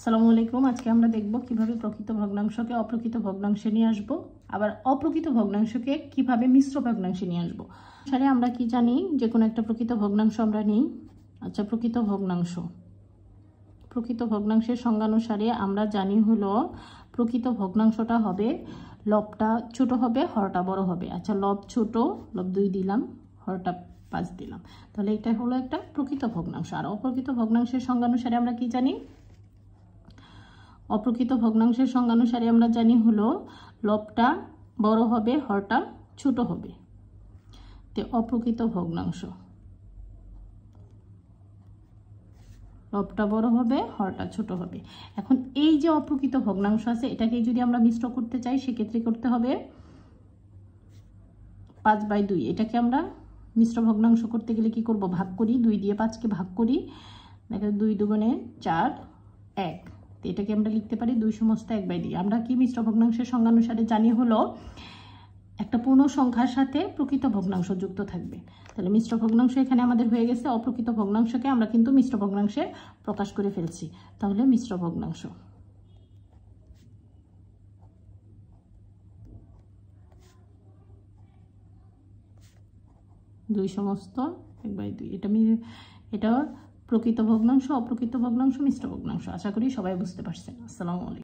আসসালামু আলাইকুম। আজকে আমরা দেখব কিভাবে প্রকৃত ভগ্নাংশকে অপ্রকৃত ভগ্নাংশে নিয়ে আসব, আবার অপ্রকৃত ভগ্নাংশকে কিভাবে মিশ্র ভগ্নাংশে নিয়ে আসব। সারে আমরা কি জানি, যে কোনো একটা প্রকৃত ভগ্নাংশ আমরা নিই। আচ্ছা, প্রকৃত ভগ্নাংশের সংজ্ঞানুসারে আমরা জানি হলো প্রকৃত ভগ্নাংশটা হবে লবটা ছোট হবে, হরটা বড় হবে। আচ্ছা, লব ছোট, লব 2 দিলাম, হরটা 5 দিলাম, তাহলে এটা হলো একটা প্রকৃত ভগ্নাংশ। আর অপ্রকৃত ভগ্নাংশের সংজ্ঞানুসারে আমরা কি জানি, অপ্রকৃত ভগ্নাংশের সংজ্ঞানুসারে আমরা জানি হলো লবটা বড় হবে, হরটা ছোট হবে। তো অপ্রকৃত ভগ্নাংশ, লবটা বড় হবে, হরটা ছোট হবে। এখন এই যে অপ্রকৃত ভগ্নাংশ আছে, এটাকে যদি আমরা মিশ্র করতে চাই সেক্ষেত্রে করতে হবে 5/2। এটাকে আমরা মিশ্র ভগ্নাংশ করতে গেলে কি করব, ভাগ করি, 2 দিয়ে 5কে ভাগ করি, দেখো 2 দুগুণে 4, 1। এটাকে আমরা লিখতে পারি 2 সমস্ত 1/2। আমরা কি মিশ্র ভগ্নাংশের সংজ্ঞানুসারে জানি হলো একটা পূর্ণ সংখ্যার সাথে প্রকৃত ভগ্নাংশ যুক্ত থাকবে। তাহলে মিশ্র ভগ্নাংশ এখানে আমাদের হয়ে গেছে। অপ্রকৃত ভগ্নাংশকে আমরা কিন্তু মিশ্র ভগ্নাংশে প্রকাশ করে ফেলছি। তাহলে মিশ্র ভগ্নাংশ, 2 সমস্ত 1/2। এটা প্রকৃত ভগ্নাংশ, অপ্রকৃত ভগ্নাংশ, মিশ্র ভগ্নাংশ। আশা করি সবাই বুঝতে পারছেন। আসসালামু আলাইকুম।